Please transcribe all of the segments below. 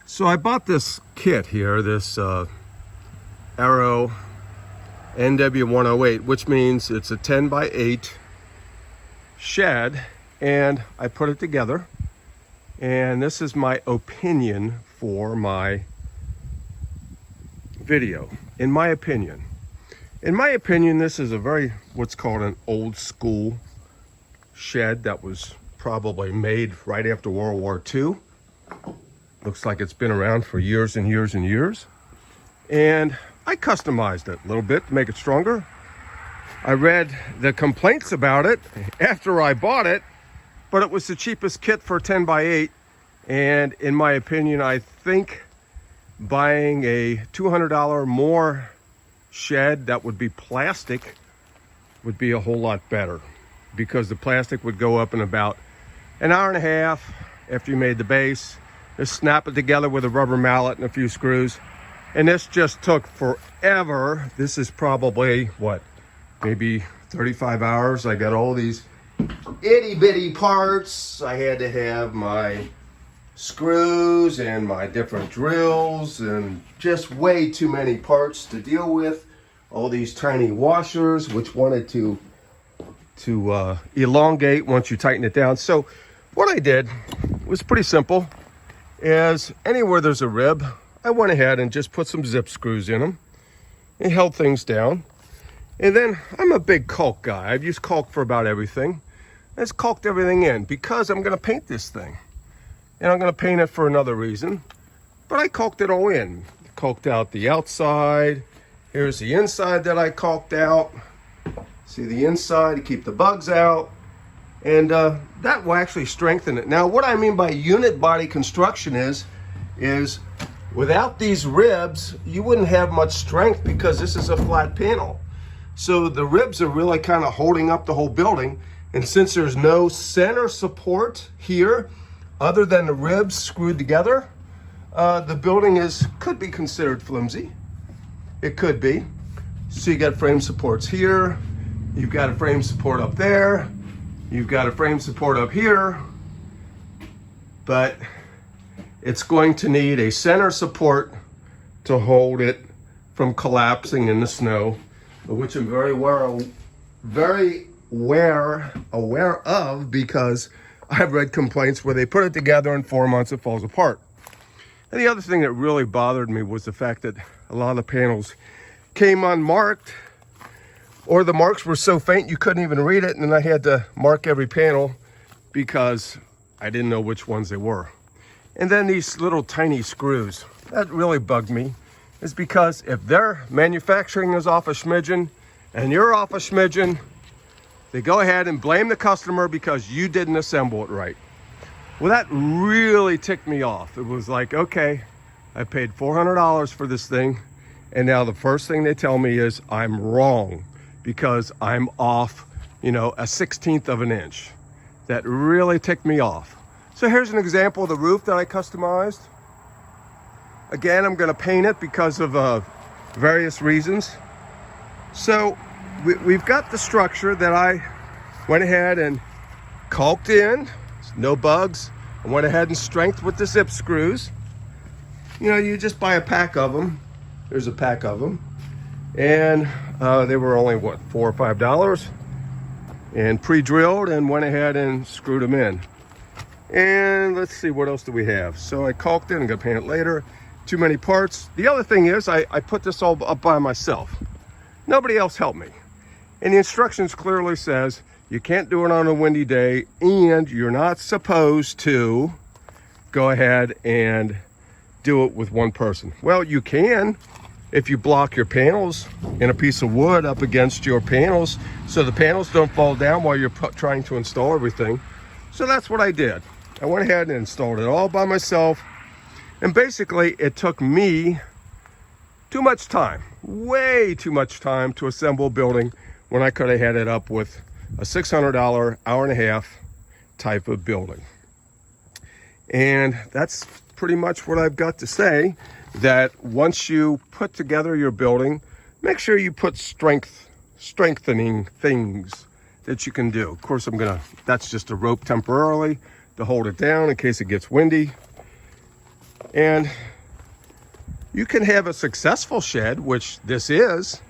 So I bought this kit here, this Arrow NW108, which means it's a 10 by 8 shed, and I put it together. And this is my opinion for my video. In my opinion, this is a very, what's called an old school shed that was probably made right after World War II. Looks like it's been around for years and years and years. And I customized it a little bit to make it stronger. I read the complaints about it after I bought it, but it was the cheapest kit for 10 by 8. And in my opinion, I think buying a $200 more shed that would be plastic would be a whole lot better, because the plastic would go up in about an hour and a half after you made the base. Just snap it together with a rubber mallet and a few screws. And this just took forever. This is probably, what, maybe 35 hours. I got all these itty bitty parts. I had to have my screws and my different drills, and just way too many parts to deal with. All these tiny washers, which wanted to elongate once you tighten it down. So what I did was pretty simple. Is anywhere there's a rib, I went ahead and just put some zip screws in them and held things down. And then I'm a big caulk guy. I've used caulk for about everything. I just caulked everything in because I'm going to paint this thing. And I'm going to paint it for another reason. But I caulked it all in. Caulked out the outside. Here's the inside that I caulked out. See the inside to keep the bugs out. And that will actually strengthen it. Now, what I mean by unit body construction is without these ribs, you wouldn't have much strength, because this is a flat panel. So the ribs are really kind of holding up the whole building. And since there's no center support here, other than the ribs screwed together, the building could be considered flimsy. It could be. So you got frame supports here. You've got a frame support up there. You've got a frame support up here, but it's going to need a center support to hold it from collapsing in the snow, which I'm very aware of, because I've read complaints where they put it together in 4 months it falls apart. And the other thing that really bothered me was the fact that a lot of the panels came unmarked, or the marks were so faint you couldn't even read it, and then I had to mark every panel because I didn't know which ones they were. And then these little tiny screws, that really bugged me, is because if their manufacturing is off a smidgen and you're off a smidgen, they go ahead and blame the customer because you didn't assemble it right. Well, that really ticked me off. It was like, okay, I paid $400 for this thing, and now the first thing they tell me is I'm wrong, because I'm off, a 1/16 of an inch. That really ticked me off. So here's an example of the roof that I customized. Again, I'm going to paint it because of various reasons. So we've got the structure that I went ahead and caulked in. No bugs. I went ahead and strengthened with the zip screws. You just buy a pack of them. There's a pack of them. And they were only, what, $4 or $5, and pre-drilled, and went ahead and screwed them in. And let's see, what else do we have? So I caulked it. I'm gonna paint it later. Too many parts. The other thing is I put this all up by myself. Nobody else helped me. And the instructions clearly says you can't do it on a windy day, and you're not supposed to go ahead and do it with one person. Well, you can, if you block your panels in a piece of wood up against your panels, so the panels don't fall down while you're trying to install everything. So that's what I did. I went ahead and installed it all by myself. And basically, it took me too much time, way too much time, to assemble a building when I could have had it up with a $600 hour and a half type of building. And that's pretty much what I've got to say. That once you put together your building, make sure you put strengthening things that you can do. Of course, that's just a rope temporarily to hold it down in case it gets windy. And you can have a successful shed, which this is,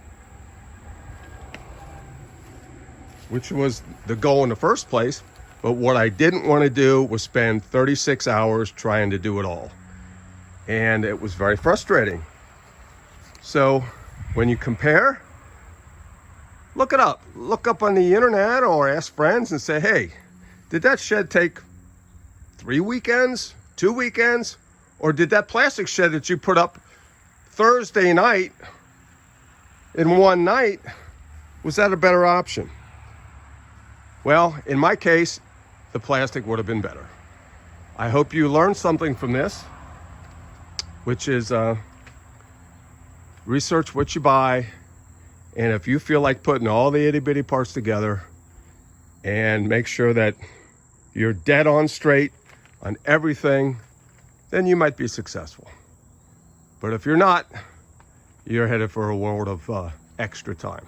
which was the goal in the first place. But what I didn't want to do was spend 36 hours trying to do it all. And it was very frustrating. So when you compare, look it up. Look up on the internet or ask friends and say, hey, did that shed take 3 weekends, 2 weekends? Or did that plastic shed that you put up Thursday night in one night, was that a better option? Well, in my case, the plastic would have been better. I hope you learned something from this, which is research what you buy. And if you feel like putting all the itty bitty parts together, and make sure that you're dead on straight on everything, then you might be successful. But if you're not, you're headed for a world of extra time.